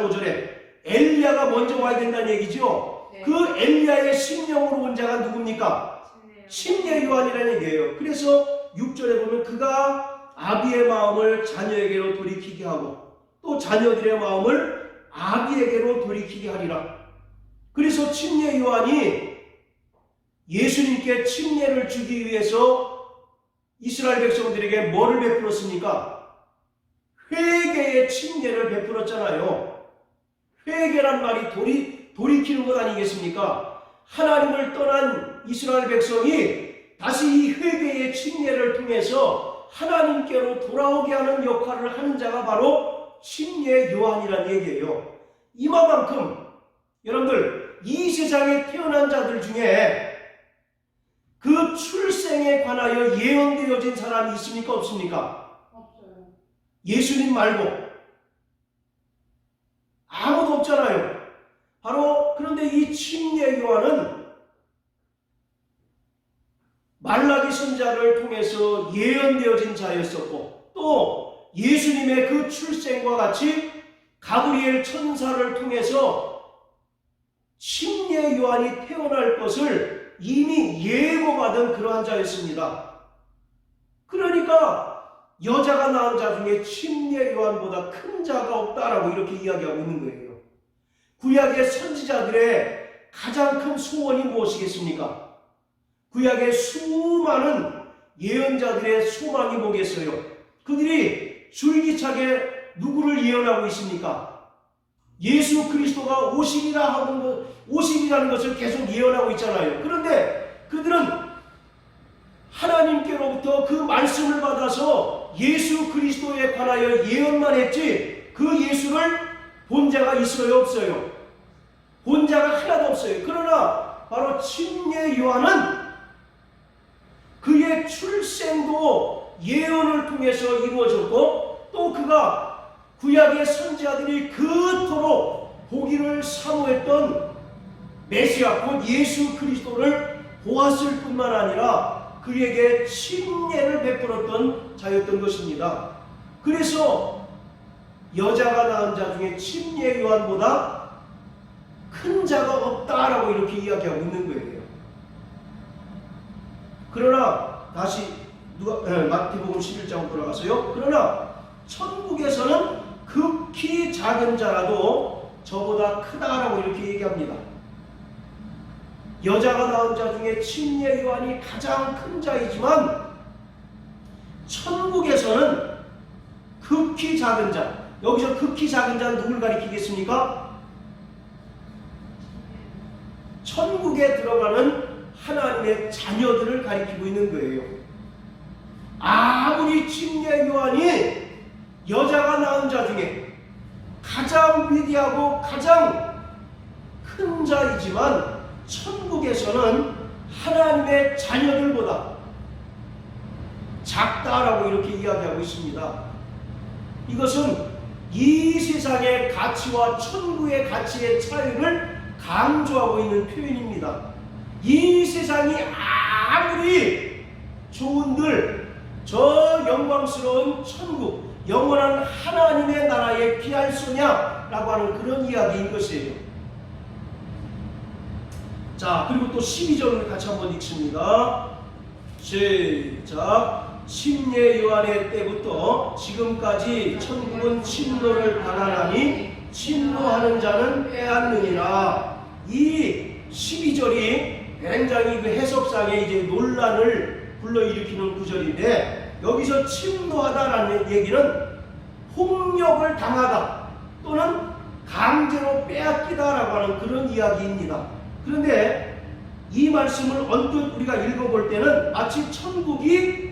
5절에 엘리야가 먼저 와야 된다는 얘기죠. 네. 그 엘리야의 심령으로 온 자가 누굽니까? 침례 요한이라는 얘기예요. 그래서 6절에 보면 그가 아비의 마음을 자녀에게로 돌이키게 하고 또 자녀들의 마음을 아비에게로 돌이키게 하리라. 그래서 침례 요한이 예수님께 침례를 주기 위해서 이스라엘 백성들에게 뭐를 베풀었습니까? 회개의 침례를 베풀었잖아요. 회개란 말이 돌이키는 것 아니겠습니까? 하나님을 떠난 이스라엘 백성이 다시 이 회개의 침례를 통해서 하나님께로 돌아오게 하는 역할을 하는 자가 바로 침례 요한이란 얘기예요. 이만큼 여러분들 이 세상에 태어난 자들 중에 그 출생에 관하여 예언되어진 사람이 있습니까? 없습니까? 없어요. 예수님 말고 아무도 없잖아요. 바로 그런데 이 침례 요한은 말라기 선지자를 통해서 예언되어진 자였었고 또 예수님의 그 출생과 같이 가브리엘 천사를 통해서 침례 요한이 태어날 것을 이미 예고받은 그러한 자였습니다. 그러니까 여자가 낳은 자 중에 침례 요한보다 큰 자가 없다라고 이렇게 이야기하고 있는 거예요. 구약의 선지자들의 가장 큰 소원이 무엇이겠습니까? 구약의 수많은 예언자들의 소망이 뭐겠어요? 그들이 줄기차게 누구를 예언하고 있습니까? 예수 그리스도가 오시리라는 것을 계속 예언하고 있잖아요. 그런데 그들은 하나님께로부터 그 말씀을 받아서 예수 그리스도에 관하여 예언만 했지 그 예수를 본 자가 있어요? 없어요? 본 자가 하나도 없어요. 그러나 바로 침례 요한은 그의 출생도 예언을 통해서 이루어졌고 또 그가 구약의 선지자들이 그토록 보기를 사모했던 메시아 곧 예수 그리스도를 보았을 뿐만 아니라 그에게 침례를 베풀었던 자였던 것입니다. 그래서 여자가 낳은 자 중에 침례 요한보다 큰 자가 없다라고 이렇게 이야기하고 있는 거예요. 그러나 다시 마태복음 11장 돌아가서요. 그러나 천국에서는 극히 작은 자라도 저보다 크다라고 이렇게 얘기합니다. 여자가 낳은 자 중에 침례 요한이 가장 큰 자이지만 천국에서는 극히 작은 자, 여기서 극히 작은 자는 누굴 가리키겠습니까? 천국에 들어가는 하나님의 자녀들을 가리키고 있는 거예요. 아무리 침례 요한이 여자가 낳은 자 중에 가장 위대하고 가장 큰 자이지만 천국에서는 하나님의 자녀들보다 작다라고 이렇게 이야기하고 있습니다. 이것은 이 세상의 가치와 천국의 가치의 차이를 강조하고 있는 표현입니다. 이 세상이 아무리 좋은들 저 영광스러운 천국, 영원한 하나님의 나라에 비할 소냐라고 하는 그런 이야기인 것이에요. 자, 그리고 또 12절을 같이 한번 읽습니다. 시작. 침례 요한의 때부터 지금까지 천국은 침노를 당하나니 침노하는 자는 빼앗느니라. 이 12절이 굉장히 그 해석상에 이제 논란을 불러일으키는 구절인데 여기서 침노하다라는 얘기는 폭력을 당하다 또는 강제로 빼앗기다라고 하는 그런 이야기입니다. 그런데 이 말씀을 언뜻 우리가 읽어볼 때는 마치 천국이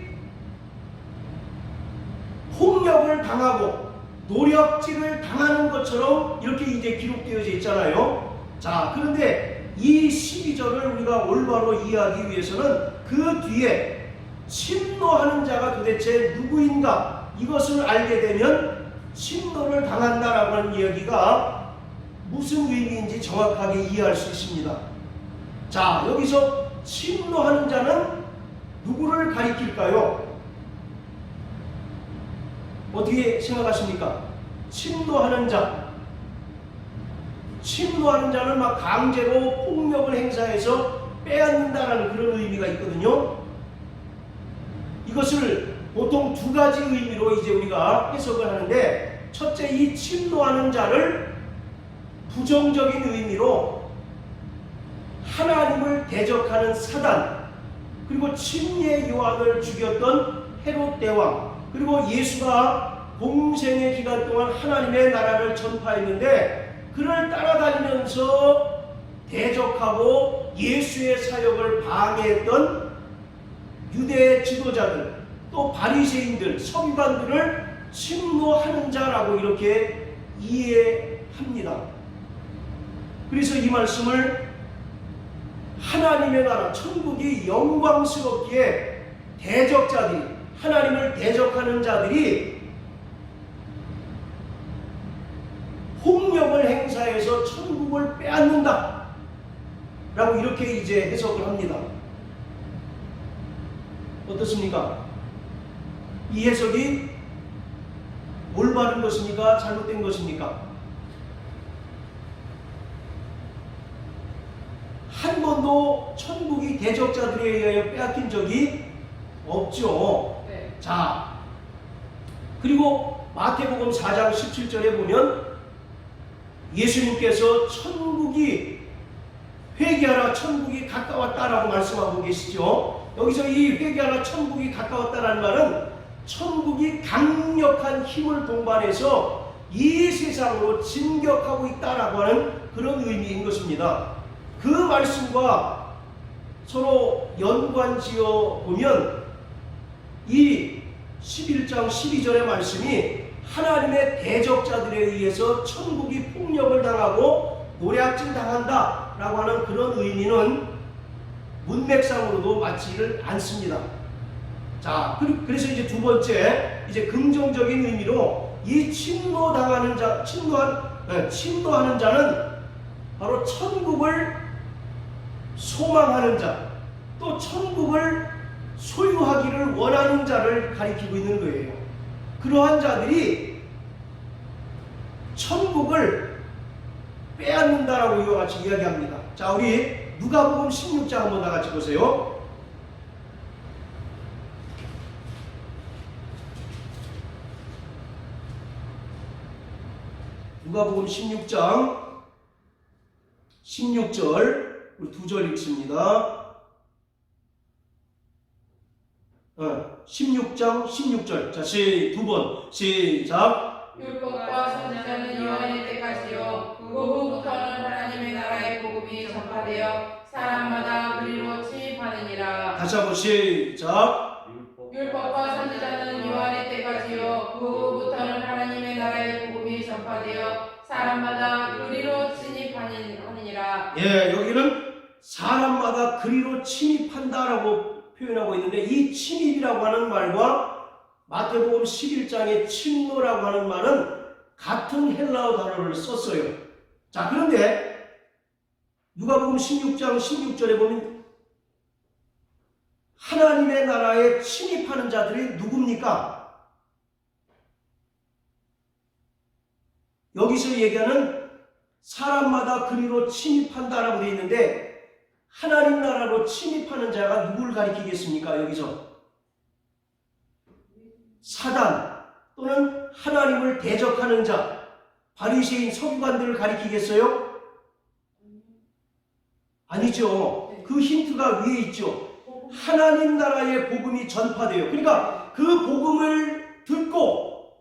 폭력을 당하고 노력질을 당하는 것처럼 이렇게 이제 기록되어져 있잖아요. 자, 그런데 이 12절을 우리가 올바로 이해하기 위해서는 그 뒤에 침노하는 자가 도대체 누구인가 이것을 알게 되면 침노를 당한다라고 하는 이야기가 무슨 의미인지 정확하게 이해할 수 있습니다. 자, 여기서 침노하는 자는 누구를 가리킬까요? 어떻게 생각하십니까? 침노하는 자. 침노하는 자는 막 강제로 폭력을 행사해서 빼앗는다라는 그런 의미가 있거든요. 이것을 보통 두 가지 의미로 이제 우리가 해석을 하는데, 첫째, 이 침노하는 자를 부정적인 의미로 하나님을 대적하는 사단, 그리고 침례 요한을 죽였던 헤롯 대왕, 그리고 예수가 공생의 기간 동안 하나님의 나라를 전파했는데 그를 따라다니면서 대적하고 예수의 사역을 방해했던 유대 지도자들, 또 바리새인들, 서기관들을 침노하는 자라고 이렇게 이해합니다. 그래서 이 말씀을 하나님의 나라, 천국이 영광스럽기에 대적자들이, 하나님을 대적하는 자들이 폭력을 행사해서 천국을 빼앗는다 라고 이렇게 이제 해석을 합니다. 어떻습니까? 이 해석이 올바른 것입니까? 잘못된 것입니까? 한 번도 천국이 대적자들에 의하여 빼앗긴 적이 없죠. 네. 자, 그리고 마태복음 4장 17절에 보면 예수님께서 천국이 회개하라, 천국이 가까웠다라고 말씀하고 계시죠. 여기서 이 회개하라, 천국이 가까웠다라는 말은 천국이 강력한 힘을 동반해서 이 세상으로 진격하고 있다라고 하는 그런 의미인 것입니다. 그 말씀과 서로 연관지어 보면 이 11장 12절의 말씀이 하나님의 대적자들에 의해서 천국이 폭력을 당하고 노략질 당한다 라고 하는 그런 의미는 문맥상으로도 맞지를 않습니다. 자, 그래서 이제 두 번째, 이제 긍정적인 의미로 이 침노하는 자는 바로 천국을 소망하는 자, 또 천국을 소유하기를 원하는 자를 가리키고 있는 거예요. 그러한 자들이 천국을 빼앗는다라고 이와 같이 이야기합니다. 자, 우리 누가복음 16장 한번 다 같이 보세요. 누가복음 16장 16절 우리 두 절 읽습니다. 16장 16절. 자, 두 번 시작. 율법과 선지자는 요한의 때까지요. 그 후부터는 하나님의 나라의 복음이 전파되어 사람마다 그리로 침입하느니라. 다시 한번 시작. 율법과 선지자는 요한의 때까지요. 그 후부터는 하나님의 나라의 복음이 전파되어 사람마다 그리로 침입하느니라. 예, 여기는 사람마다 그리로 침입한다라고 표현하고 있는데, 이 침입이라고 하는 말과 마태복음 11장의 침노라고 하는 말은 같은 헬라어 단어를 썼어요. 자, 그런데 누가복음 16장 16절에 보면 하나님의 나라에 침입하는 자들이 누굽니까? 여기서 얘기하는 사람마다 그리로 침입한다라고 되어 있는데, 하나님 나라로 침입하는 자가 누구를 가리키겠습니까? 여기서 사단 또는 하나님을 대적하는 자, 바리새인 서기관들을 가리키겠어요? 아니죠. 그 힌트가 위에 있죠. 하나님 나라의 복음이 전파돼요. 그러니까 그 복음을 듣고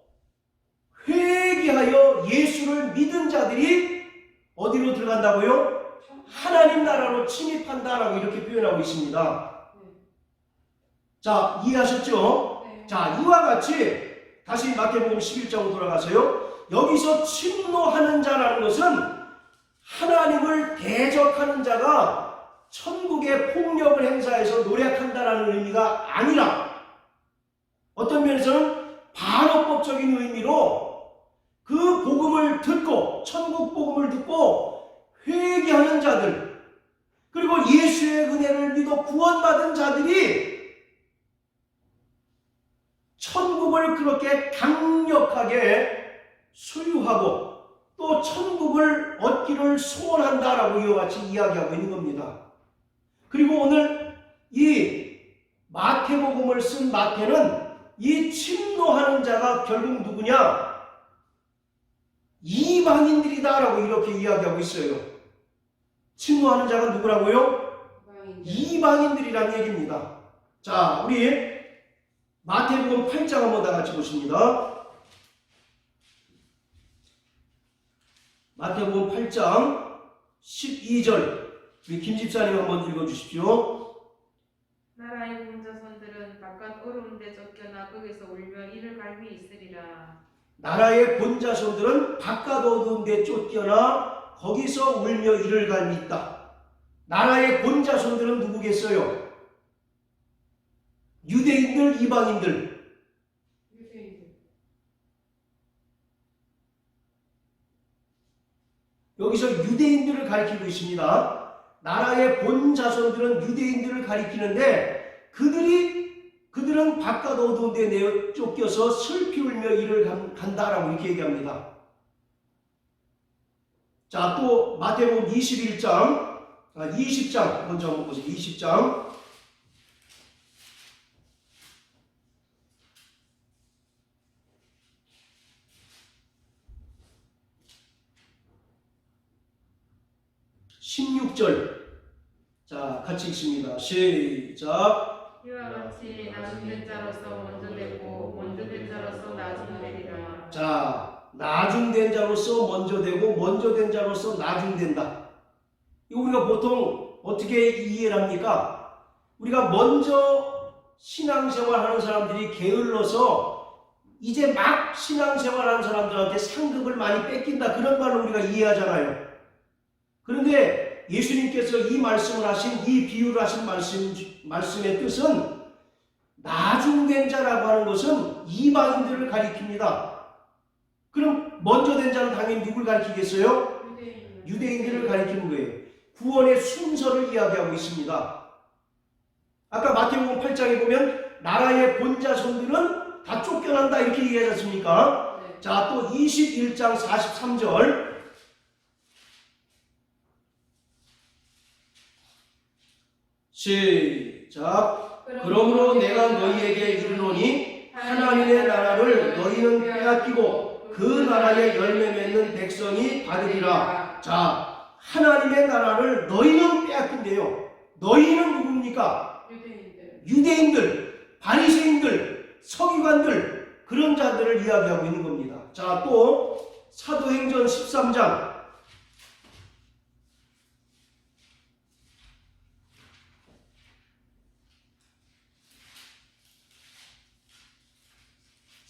회개하여 예수를 믿은 자들이 어디로 들어간다고요? 하나님 나라로 침입한다라고 이렇게 표현하고 있습니다. 자, 이해하셨죠? 네. 자, 이와 같이 다시 마태복음 11장으로 돌아가서요. 여기서 침노하는 자라는 것은 하나님을 대적하는 자가 천국의 폭력을 행사해서 노략한다라는 의미가 아니라, 어떤 면에서는 반어법적인 의미로 그 복음을 듣고, 천국 복음을 듣고 회개하는 자들, 그리고 예수의 은혜를 믿어 구원받은 자들이 천국을 그렇게 강력하게 소유하고 또 천국을 얻기를 소원한다라고 이와 같이 이야기하고 있는 겁니다. 그리고 오늘 이 마태복음을 쓴 마태는 이 침노하는 자가 결국 누구냐? 이방인들이다라고 이렇게 이야기하고 있어요. 침노하는 자가 누구라고요? 이방인들이란 얘기입니다. 자, 우리 마태복음 8장 한번 다 같이 보십니다. 마태복음 8장 12절 우리 김집사님 한번 읽어주십시오. 나라의 본자손들은 바깥 어려운 데 쫓겨나 거기서 울며 이를 갈미 있으리라. 나라의 본자손들은 바깥 어두운 데 쫓겨나 거기서 울며 이를 갈미 있다. 나라의 본자손들은 누구겠어요? 유대인들, 이방인들. 여기서 유대인들을 가리키고 있습니다. 나라의 본자손들은 유대인들을 가리키는데 그들은 바깥 어두운 데 내어 쫓겨서 슬피 울며 이를 간다라고 이렇게 얘기합니다. 자, 또 마태복음 20장 먼저 한번 보세요. 20장 16절. 자, 같이 읽습니다. 시작. 이와 같이 나중된 자로서 먼저 되고 먼저 된 자로서 나중되리라. 자, 나중된 자로서 먼저 되고 먼저 된 자로서 나중된다. 이거 우리가 보통 어떻게 이해를 합니까? 우리가 먼저 신앙생활 하는 사람들이 게을러서 이제 막 신앙생활 하는 사람들한테 상급을 많이 뺏긴다, 그런 말로 우리가 이해하잖아요. 그런데 예수님께서 이 말씀을 하신, 이 비유를 하신 말씀의 뜻은 나중된 자라고 하는 것은 이방인들을 가리킵니다. 그럼 먼저 된 자는 당연히 누굴 가리키겠어요? 유대인들을 가리키는 거예요. 구원의 순서를 이야기하고 있습니다. 아까 마태복음 8장에 보면 나라의 본자손들은 다 쫓겨난다 이렇게 얘기하지 않습니까? 네. 자, 또 21장 43절 시작. 그러므로 내가 너희에게 이르노니 하나님의 나라를 너희는 빼앗기고 그 나라의 열매 맺는 백성이 받으리라. 자, 하나님의 나라를 너희는 빼앗긴대요. 너희는 누굽니까? 유대인들, 바리새인들, 서기관들, 그런 자들을 이야기하고 있는 겁니다. 자, 또 사도행전 13장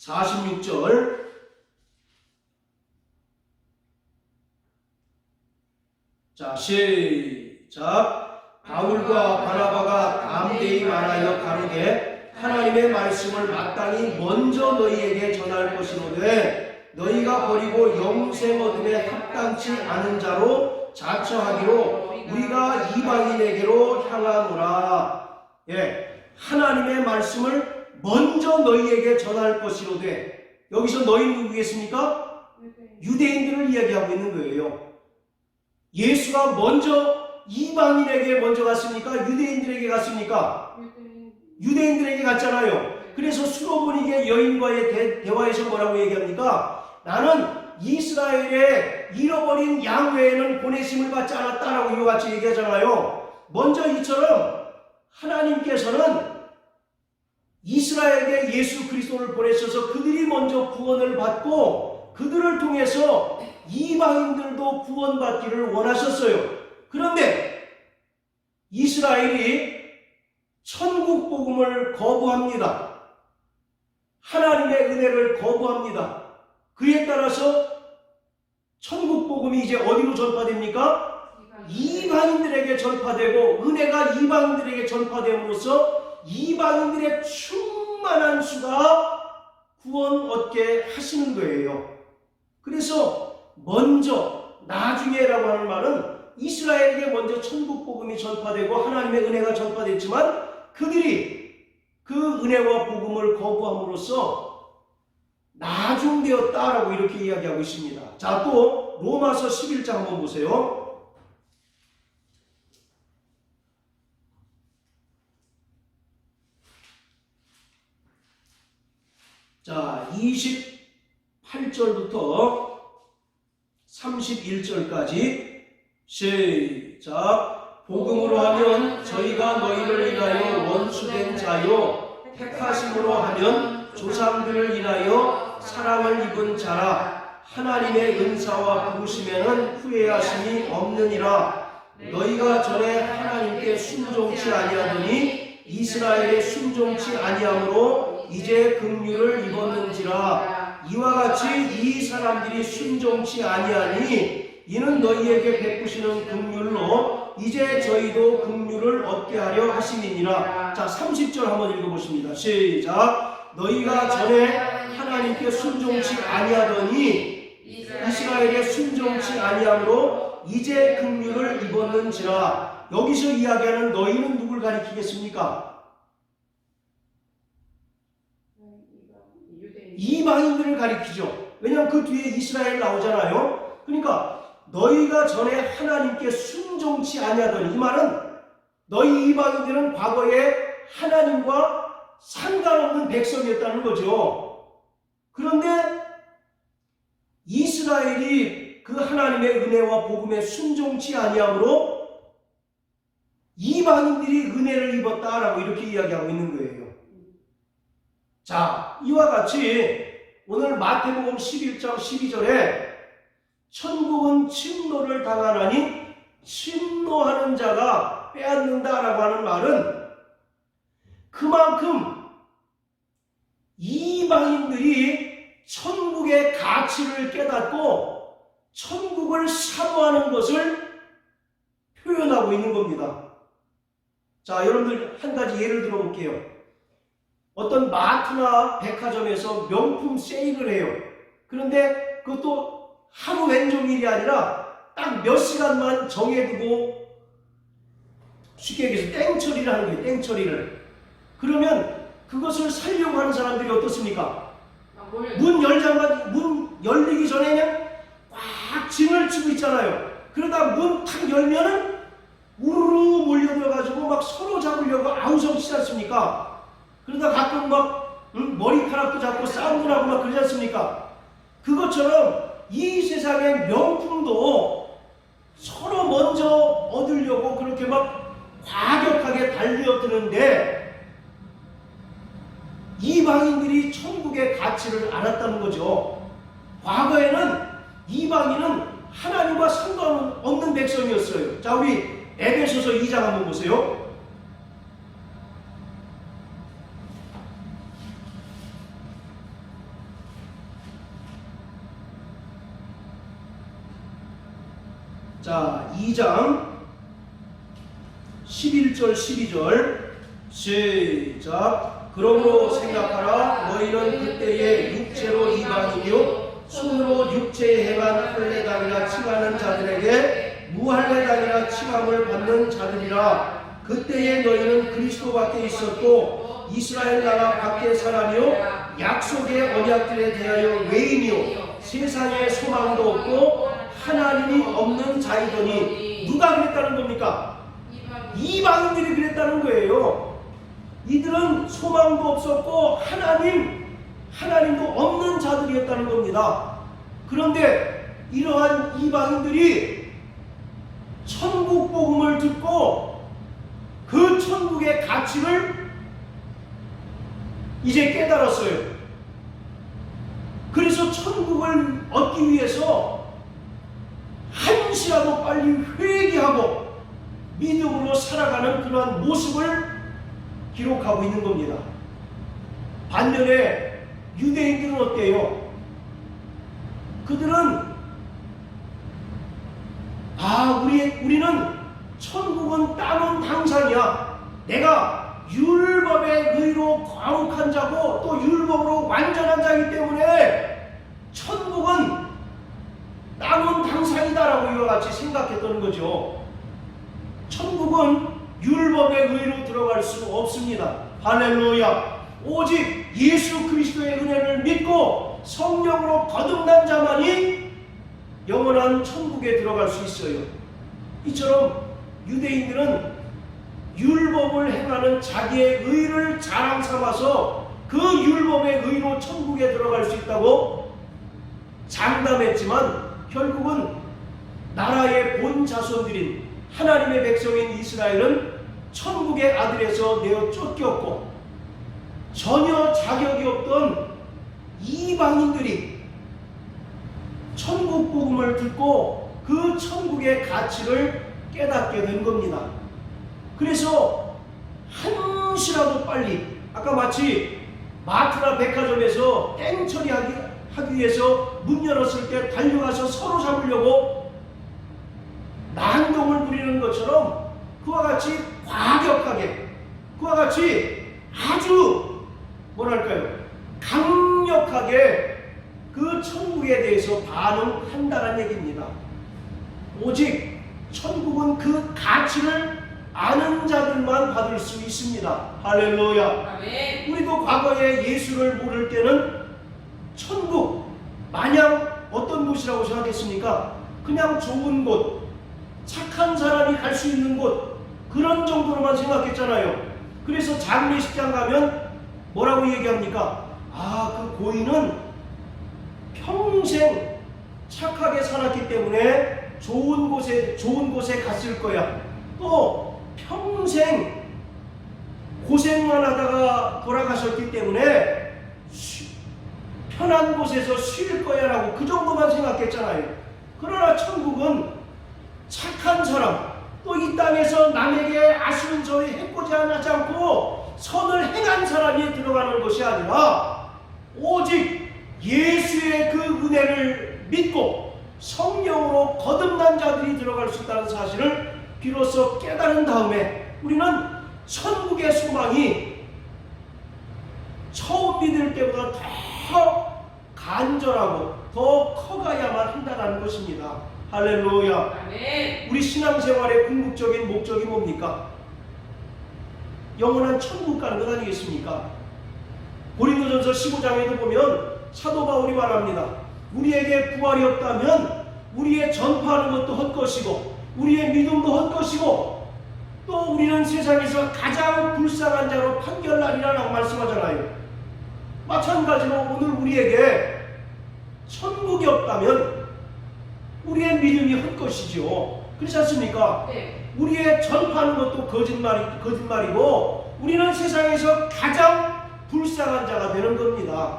46절. 자, 시작. 바울과 바나바가 담대히 말하여 가로되 하나님의 말씀을 마땅히 먼저 너희에게 전할 것이로되 너희가 버리고 영생 얻음에 합당치 않은 자로 자처하기로 우리가 이방인에게로 향하노라. 예, 하나님의 말씀을 먼저 너희에게 전할 것이로되, 여기서 너희는 누구겠습니까? 유대인들을 이야기하고 있는 거예요. 예수가 먼저 이방인에게 먼저 갔습니까? 유대인들에게 갔습니까? 유대인들에게 갔잖아요. 그래서 수로보니게 여인과의 대화에서 뭐라고 얘기합니까? 나는 이스라엘의 잃어버린 양 외에는 보내심을 받지 않았다라고 이와 같이 얘기하잖아요. 먼저 이처럼 하나님께서는 이스라엘에게 예수 그리스도를 보내셔서 그들이 먼저 구원을 받고 그들을 통해서 이방인들도 구원받기를 원하셨어요. 그런데 이스라엘이 천국 복음을 거부합니다. 하나님의 은혜를 거부합니다. 그에 따라서 천국 복음이 이제 어디로 전파됩니까? 이방인들에게 전파되고 은혜가 이방인들에게 전파됨으로써 이방인들의 충만한 수가 구원 얻게 하시는 거예요. 그래서 먼저, 나중에라고 하는 말은 이스라엘에게 먼저 천국 복음이 전파되고 하나님의 은혜가 전파됐지만 그들이 그 은혜와 복음을 거부함으로써 나중되었다라고 이렇게 이야기하고 있습니다. 자, 또 로마서 11장 한번 보세요. 자, 28절부터 31절까지 시작. 복음으로 하면 저희가 너희를 인하여 원수된 자요, 택하심으로 하면 조상들을 인하여 사랑을 입은 자라. 하나님의 은사와 부르심에는 후회하심이 없느니라. 너희가 전에 하나님께 순종치 아니하더니 이스라엘에 순종치 아니함으로 이제 긍휼을 입었는지라. 이와 같이 이 사람들이 순종치 아니하니 이는 너희에게 베푸시는 긍휼로 이제 저희도 긍휼을 얻게 하려 하심이니라. 자, 30절 한번 읽어보십니다. 시작. 너희가 전에 하나님께 순종치 아니하더니 이스라엘에 순종치 아니함으로 이제 긍휼을 입었는지라. 여기서 이야기하는 너희는 누굴 가리키겠습니까? 이방인들을 가리키죠. 왜냐하면 그 뒤에 이스라엘 나오잖아요. 그러니까 너희가 전에 하나님께 순종치 아니하더니, 이 말은 너희 이방인들은 과거에 하나님과 상관없는 백성이었다는 거죠. 그런데 이스라엘이 그 하나님의 은혜와 복음에 순종치 아니함으로 이방인들이 은혜를 입었다라고 이렇게 이야기하고 있는 거예요. 자, 이와 같이 오늘 마태복음 11장 12절에 천국은 침노를 당하나니 침노하는 자가 빼앗는다라고 하는 말은 그만큼 이방인들이 천국의 가치를 깨닫고 천국을 사모하는 것을 표현하고 있는 겁니다. 자, 여러분들 한 가지 예를 들어볼게요. 어떤 마트나 백화점에서 명품 세일을 해요. 그런데 그것도 하루 왼종일이 아니라 딱 몇 시간만 정해두고, 쉽게 얘기해서 땡처리를 하는 거예요. 땡처리를. 그러면 그것을 살려고 하는 사람들이 어떻습니까? 문 열리기 전에 그냥 꽉 짐을 치고 있잖아요. 그러다 문 탁 열면은 우르르 몰려들어가지고 막 서로 잡으려고 아우성치지 않습니까? 그러다 가끔 막 머리카락도 잡고 싸움도 나고 막 그러지 않습니까? 그것처럼 이 세상의 명품도 서로 먼저 얻으려고 그렇게 막 과격하게 달려드는데 이방인들이 천국의 가치를 알았다는 거죠. 과거에는 이방인은 하나님과 상관없는 백성이었어요. 자, 우리 에베소서 2장 한번 보세요. 자, 2장 11절 12절 시작. 그러므로 생각하라. 너희는 그때의 육체로 이방인이요 손으로 육체에 행한 할례당이라 칭하는 자들에게 무할례당이라 칭함을 받는 자들이라. 그때에 너희는 그리스도 밖에 있었고 이스라엘 나라 밖의 사람이요 약속의 언약들에 대하여 외인이요 세상에 소망도 없고 하나님이 없는 자이더니. 누가 그랬다는 겁니까? 이방인들이 그랬다는 거예요. 이들은 소망도 없었고 하나님도 없는 자들이었다는 겁니다. 그런데 이러한 이방인들이 천국 복음을 듣고 그 천국의 가치를 이제 깨달았어요. 그래서 천국을 얻기 위해서 한시라도 빨리 회개하고 믿음으로 살아가는 그러한 모습을 기록하고 있는 겁니다. 반면에 유대인들은 어때요? 그들은 우리는 천국은 따놓은 당상이야. 내가 율법의 의로 거룩한 자고 또 율법으로 완전한 자이기 때문에 천국은 따놓은 당상이다라고 이와 같이 생각했던 거죠. 천국은 율법의 의로 들어갈 수 없습니다. 할렐루야. 오직 예수 그리스도의 은혜를 믿고 성령으로 거듭난 자만이 영원한 천국에 들어갈 수 있어요. 이처럼 유대인들은 율법을 행하는 자기의 의를 자랑 삼아서 그 율법의 의로 천국에 들어갈 수 있다고 장담했지만 결국은 나라의 본 자손들인 하나님의 백성인 이스라엘은 천국의 아들에서 내어 쫓겼고 전혀 자격이 없던 이방인들이 천국 복음을 듣고 그 천국의 가치를 깨닫게 된 겁니다. 그래서 한시라도 빨리 아까 마치 마트나 백화점에서 땡 처리하기 위해서 문 열었을 때 달려가서 서로 잡으려고 난동을 부리는 것처럼 그와 같이 과격하게 그와 같이 아주 뭐랄까요 강력하게 그 천국에 대해서 반응한다는 얘기입니다. 오직 천국은 그 가치를 아는 자들만 받을 수 있습니다. 할렐루야. 아멘. 우리도 과거에 예수를 모를 때는 천국 마냥 어떤 곳이라고 생각했습니까? 그냥 좋은 곳, 착한 사람이 갈 수 있는 곳, 그런 정도로만 생각했잖아요. 그래서 장례식장 가면 뭐라고 얘기합니까? 아, 그 고인은 평생 착하게 살았기 때문에 좋은 곳에 갔을 거야. 또 평생 고생만 하다가 돌아가셨기 때문에 편한 곳에서 쉴 거야라고 그 정도만 생각했잖아요. 그러나 천국은 착한 사람, 또 이 땅에서 남에게 아쉬운 소리 해코지 하지 않고 선을 행한 사람이 들어가는 것이 아니라 오직 예수의 그 은혜를 믿고 성령으로 거듭난 자들이 들어갈 수 있다는 사실을 비로소 깨달은 다음에 우리는 천국의 소망이 처음 믿을 때보다 더 간절하고 더 커가야만 한다는 것입니다. 할렐루야. 아멘. 우리 신앙생활의 궁극적인 목적이 뭡니까? 영원한 천국 가는 것 아니겠습니까? 고린도전서 15장에도 보면 사도 바울이 말합니다. 우리에게 부활이 없다면 우리의 전파하는 것도 헛것이고 우리의 믿음도 헛것이고 또 우리는 세상에서 가장 불쌍한 자로 판결나리라고 말씀하잖아요. 마찬가지로 오늘 우리에게 천국이 없다면 우리의 믿음이 헛것이죠. 그렇지 않습니까? 네. 우리의 전파하는 것도 거짓말이고 우리는 세상에서 가장 불쌍한 자가 되는 겁니다.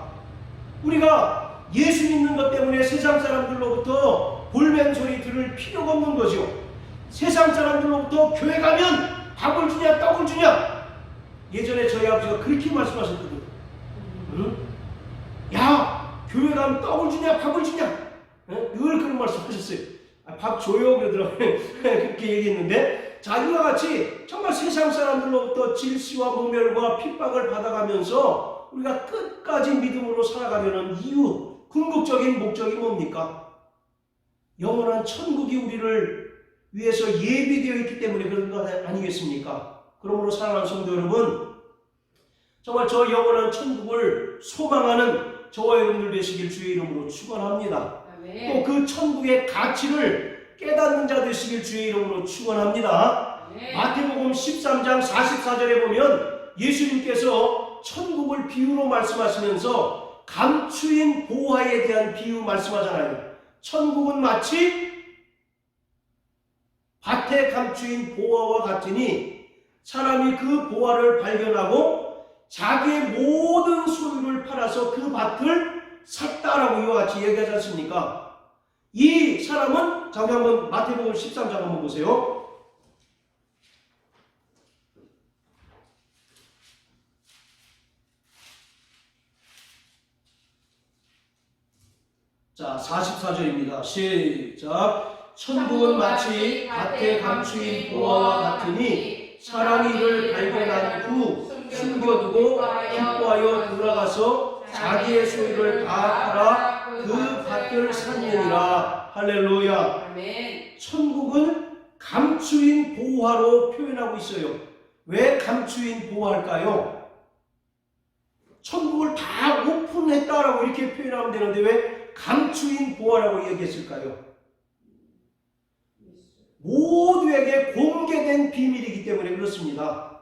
우리가 예수 믿는 것 때문에 세상 사람들로부터 볼멘 소리 들을 필요가 없는 거죠. 세상 사람들로부터 교회 가면 밥을 주냐 떡을 주냐. 예전에 저희 아버지가 그렇게 말씀하셨거든요. 응? 야, 교회 가면 떡을 주냐 밥을 주냐. 늘 그런 말씀 하셨어요. 밥 줘요 그러더라고요. 그렇게 얘기했는데 자, 이와 같이 정말 세상 사람들로부터 질시와 모멸과 핍박을 받아가면서 우리가 끝까지 믿음으로 살아가려는 이유, 궁극적인 목적이 뭡니까? 영원한 천국이 우리를 위해서 예비되어 있기 때문에 그런 것 아니겠습니까? 그러므로 사랑하는 성도 여러분, 정말 저 영원한 천국을 소망하는 저와 여러분들 되시길 주의 이름으로 축원합니다. 또 그 천국의 가치를 깨닫는 자 되시길 주의 이름으로 축원합니다. 마태복음 13장 44절에 보면 예수님께서 천국을 비유로 말씀하시면서 감추인 보화에 대한 비유 말씀하잖아요. 천국은 마치 밭에 감추인 보화와 같으니 사람이 그 보화를 발견하고 자기의 모든 소유를 팔아서 그 밭을 샀다라고 이와 같이 얘기하지 않습니까? 이 사람은 저기 한번 마태복음 13장 한번 보세요. 자, 44절입니다. 시작. 천국은 마치 밭에 감추인 보화와 같으니 사람이 이를 발견한 후 숨겨두고 기뻐하여 돌아가서 자기의 소유를 다 팔아 그 밭을 샀느니라. 할렐루야. 아멘. 천국은 감추인 보화로 표현하고 있어요. 왜 감추인 보화일까요? 천국을 다 오픈했다라고 이렇게 표현하면 되는데 왜 감추인 보화라고 얘기했을까요? 모두에게 공개된 비밀이기 때문에 그렇습니다.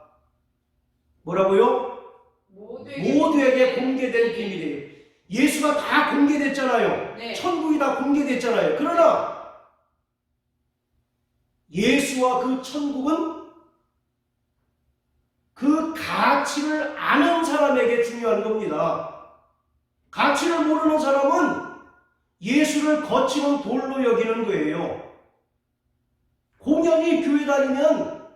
뭐라고요? 모두에게 공개된 비밀이에요. 예수가 다 공개됐잖아요. 네. 천국이 다 공개됐잖아요. 그러나 예수와 그 천국은 그 가치를 아는 사람에게 중요한 겁니다. 가치를 모르는 사람은 예수를 거치는 돌로 여기는 거예요. 공연히 교회 다니면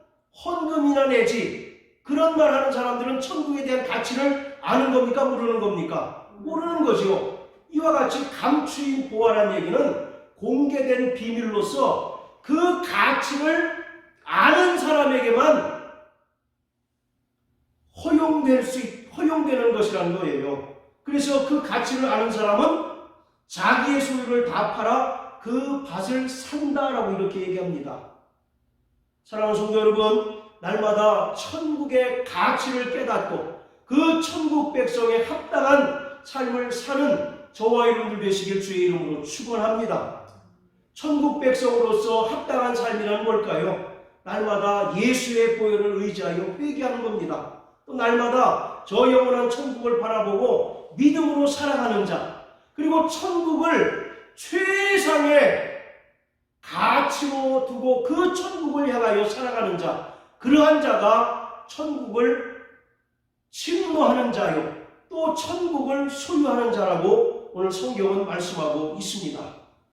헌금이나 내지 그런 말 하는 사람들은 천국에 대한 가치를 아는 겁니까? 모르는 겁니까? 모르는 거죠. 이와 같이 감추인 보화란 얘기는 공개된 비밀로서 그 가치를 아는 사람에게만 허용되는 것이라는 거예요. 그래서 그 가치를 아는 사람은 자기의 소유를 다 팔아 그 밭을 산다라고 이렇게 얘기합니다. 사랑하는 성도 여러분, 날마다 천국의 가치를 깨닫고 그 천국 백성에 합당한 삶을 사는 저와 여러분들 되시길 주의 이름으로 축원합니다. 천국 백성으로서 합당한 삶이란 뭘까요? 날마다 예수의 보혈을 의지하여 회개하는 겁니다. 또 날마다 저 영원한 천국을 바라보고 믿음으로 살아가는 자, 그리고 천국을 최상의 가치로 두고 그 천국을 향하여 살아가는 자, 그러한 자가 천국을 침노하는 자요, 또 천국을 소유하는 자라고 오늘 성경은 말씀하고 있습니다.